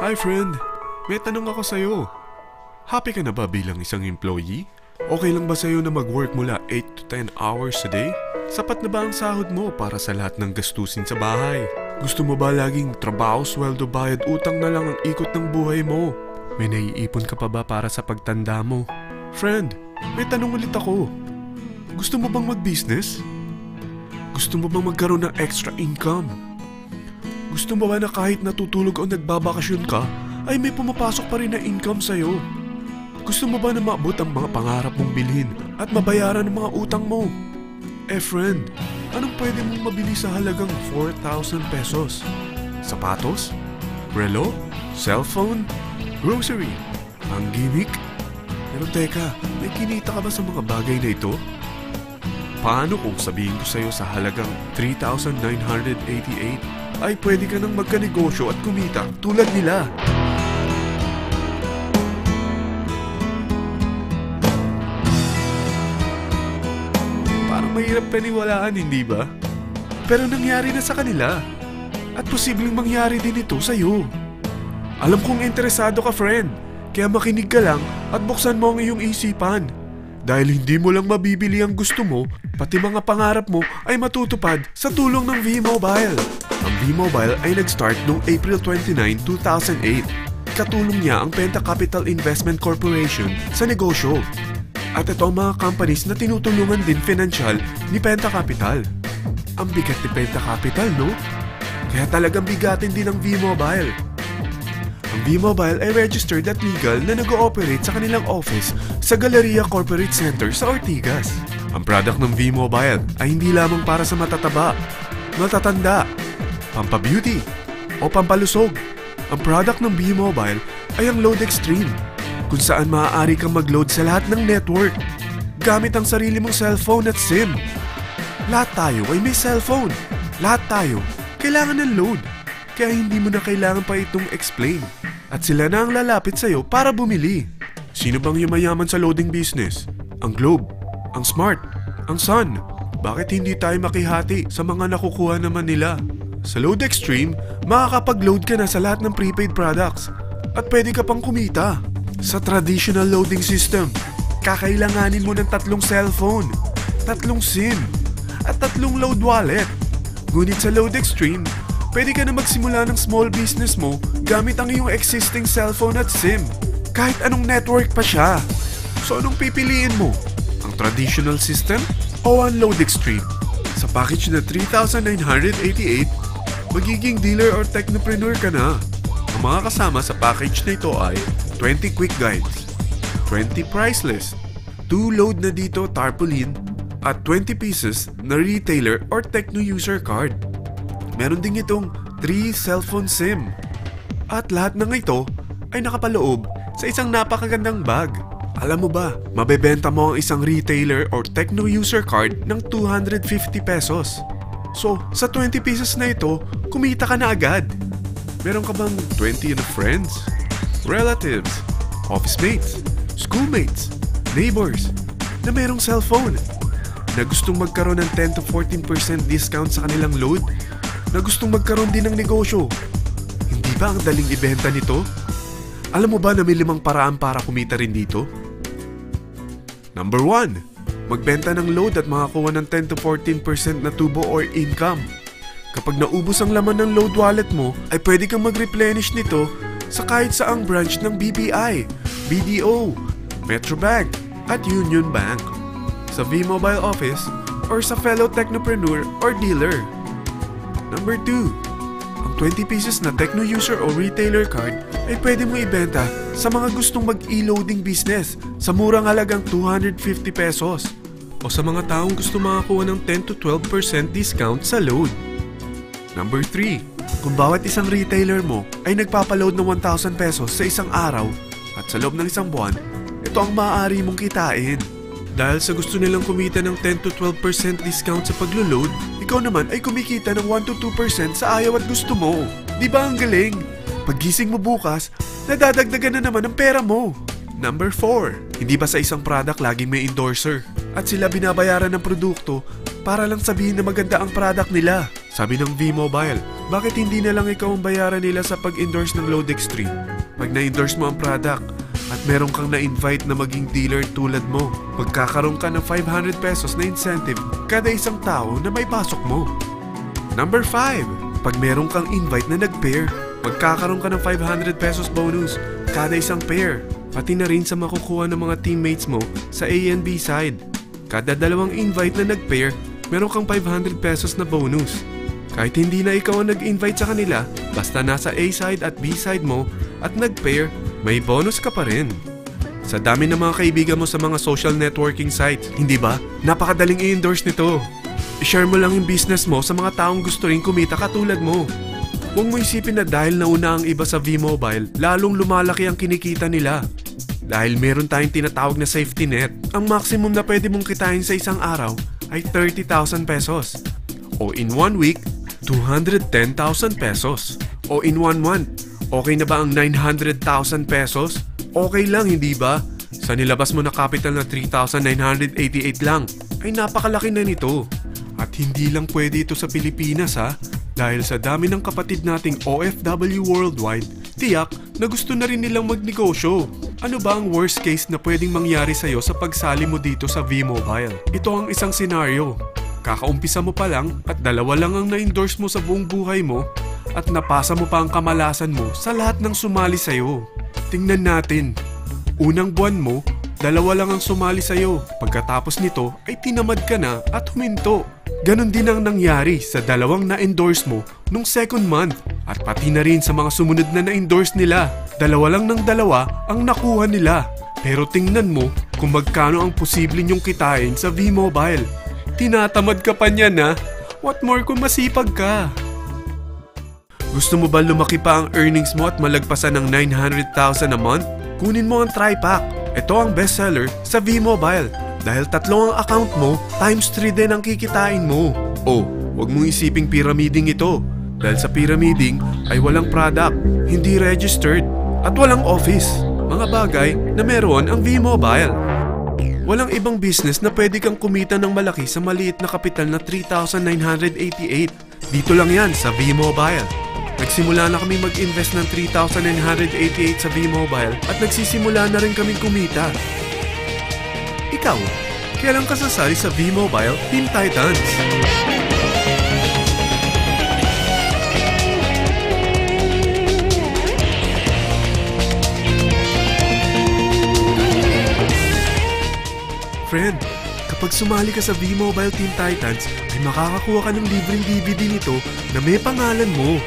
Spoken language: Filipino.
Hi friend, may tanong ako sa'yo. Happy ka na ba bilang isang employee? Okay lang ba sa'yo na mag-work mula 8 to 10 hours a day? Sapat na ba ang sahod mo para sa lahat ng gastusin sa bahay? Gusto mo ba laging trabaho, sweldo, bayad, utang na lang ang ikot ng buhay mo? May naiipon ka pa ba para sa pagtanda mo? Friend, may tanong ulit ako. Gusto mo bang mag-business? Gusto mo bang magkaroon ng extra income? Gusto mo ba na kahit natutulog o nagbabakasyon ka, ay may pumapasok pa rin na income sa'yo? Gusto mo ba na maabot ang mga pangarap mong bilhin at mabayaran ang mga utang mo? Friend, anong pwede mong mabili sa halagang 4,000 pesos? Sapatos? Relo? Cellphone? Grocery? Ang gimmick? Pero teka, may kinita ka ba sa mga bagay na ito? Paano kung sabihin ko sa'yo sa halagang 3,988 ay pwede ka nang magkanegosyo at kumita tulad nila? Mahirap paniwalaan, hindi ba? Pero nangyari na sa kanila. At posibleng mangyari din ito sa'yo. Alam kong interesado ka, friend. Kaya makinig ka lang at buksan mo ang iyong isipan. Dahil hindi mo lang mabibili ang gusto mo, pati mga pangarap mo ay matutupad sa tulong ng V-Mobile. Ang V-Mobile ay nag-start noong April 29, 2008. Katulong niya ang Penta Capital Investment Corporation sa negosyo. At ito ang mga companies na tinutulungan din financial ni Penta Capital. Ang bigat ni Penta Capital, no? Kaya talagang bigatin din ang V-Mobile. Ang V-Mobile ay registered at legal na nag-ooperate sa kanilang office sa Galleria Corporate Center sa Ortigas. Ang product ng V-Mobile ay hindi lamang para sa matataba, matatanda, pampabeauty, o pampalusog. Ang product ng V-Mobile ay ang Load Extreme, kung saan maaari kang mag-load sa lahat ng network gamit ang sarili mong cellphone at SIM. Lahat tayo ay may cellphone. Lahat tayo kailangan ng load. Kaya hindi mo na kailangan pa itong explain. At sila na ang lalapit sa'yo para bumili. Sino bang yumayaman sa loading business? Ang Globe, ang Smart, ang Sun. Bakit hindi tayo makihati sa mga nakukuha naman nila? Sa Load Extreme, makakapag-load ka na sa lahat ng prepaid products. At pwede ka pang kumita. Sa traditional loading system, kakailanganin mo ng 3 cellphone, 3 SIM, at 3 load wallet. Ngunit sa Load Extreme, pwede ka na magsimula ng small business mo gamit ang iyong existing cellphone at SIM. Kahit anong network pa siya. So anong pipiliin mo? Ang traditional system o ang Load Extreme? Sa package na 3,988, magiging dealer or technopreneur ka na. Ang mga kasama sa package na ito ay 20 quick guides, 20 price list, 2 load na dito tarpaulin, at 20 pieces na retailer or techno user card. Meron din itong 3 cellphone SIM. At lahat ng ito ay nakapaloob sa isang napakagandang bag. Alam mo ba, mabebenta mo ang isang retailer or techno user card ng 250 pesos. So, sa 20 pieces na ito, kumita ka na agad. Meron ka bang 20 na friends, relatives, office mates, schoolmates, neighbors na merong cellphone, na gustong magkaroon ng 10 to 14% discount sa kanilang load, na gustong magkaroon din ng negosyo? Hindi ba ang daling ibenta nito? Alam mo ba na may 5 paraan para kumita rin dito? Number 1, magbenta ng load at makakuha ng 10 to 14% na tubo or income. Kapag naubos ang laman ng load wallet mo, ay pwede kang mag-replenish nito sa kahit saang branch ng BPI, BDO, Metrobank, at Union Bank, sa V-Mobile office, or sa fellow technopreneur or dealer. Number 2, ang 20 pieces na techno user o retailer card ay pwede mo ibenta sa mga gustong mag-e-loading business sa murang halagang 250 pesos o sa mga taong gusto makakuha ng 10 to 12% discount sa load. Number 3, kung bawat isang retailer mo ay nagpapaload ng 1,000 pesos sa isang araw at sa loob ng isang buwan, ito ang maaari mong kitain. Dahil sa gusto nilang kumita ng 10 to 12% discount sa paglo-load, ikaw naman ay kumikita ng 1 to 2% sa ayaw at gusto mo. Di ba ang galing? Paggising mo bukas, nadadagdagan na naman ang pera mo. Number 4, hindi ba sa isang product laging may endorser? At sila binabayaran ng produkto para lang sabihin na maganda ang product nila. Sabi ng V-Mobile, bakit hindi na lang ikaw ang bayaran nila sa pag-endorse ng Load Extreme? Pag na-endorse mo ang product at meron kang na-invite na maging dealer tulad mo, magkakaroon ka ng 500 pesos na incentive kada isang tao na may pasok mo. Number 5. Pag meron kang invite na nag-pair, magkakaroon ka ng 500 pesos bonus kada isang pair, pati na rin sa makukuha ng mga teammates mo sa A and B side. Kada dalawang invite na nag-pair, meron kang 500 pesos na bonus. Kahit hindi na ikaw ang nag-invite sa kanila, basta nasa A side at B side mo at nag-pair, may bonus ka pa rin. Sa dami ng mga kaibigan mo sa mga social networking sites, hindi ba? Napakadaling i-endorse nito. I-share mo lang yung business mo sa mga taong gusto rin kumita katulad mo. Huwag mo isipin na dahil nauna ang iba sa V-Mobile, lalong lumalaki ang kinikita nila. Dahil meron tayong tinatawag na safety net, ang maximum na pwede mong kitain sa isang araw ay 30,000 pesos. O in 1 week, 210,000 pesos. O in 1 month, okay na ba ang 900,000 pesos? Okay lang, hindi ba? Sa nilabas mo na capital na 3,988 lang, ay napakalaki na nito. At hindi lang pwede ito sa Pilipinas ha, dahil sa dami ng kapatid nating OFW worldwide, tiyak na gusto na rin nilang magnegosyo. Ano ba ang worst case na pwedeng mangyari sa'yo sa pagsali mo dito sa V-Mobile? Ito ang isang senaryo. Kakaumpisa mo pa lang at 2 lang ang na-endorse mo sa buong buhay mo at napasa mo pa ang kamalasan mo sa lahat ng sumali sa'yo. Tingnan natin. Unang buwan mo, 2 lang ang sumali sa'yo. Pagkatapos nito ay tinamad ka na at huminto. Ganon din ang nangyari sa 2 na-endorse mo nung second month at pati na rin sa mga sumunod na na-endorse nila. 2 lang ng 2 ang nakuha nila. Pero tingnan mo kung magkano ang posible nyong kitain sa V-Mobile. Tinatamad ka pa niyan ha? What more kung masipag ka? Gusto mo ba lumaki pa ang earnings mo at malagpasan ng 900,000 a month? Kunin mo ang TriPack. Ito ang bestseller sa V-Mobile. Dahil 3 ang account mo, times 3 din ang kikitain mo. Oh, huwag mong isiping pyramiding ito. Dahil sa pyramiding ay walang product, hindi registered, at walang office. Mga bagay na meron ang V-Mobile. Walang ibang business na pwede kang kumita ng malaki sa maliit na kapital na 3,988. Dito lang yan sa V-Mobile. Nagsimula na kami mag-invest ng 3,988 sa V-Mobile at nagsisimula na rin kaming kumita. Ikaw, kailan ka sasali sa V-Mobile Team Titans? Friend, kapag sumali ka sa V-Mobile Team Titans, ay makakakuha ka ng libreng DVD nito na may pangalan mo.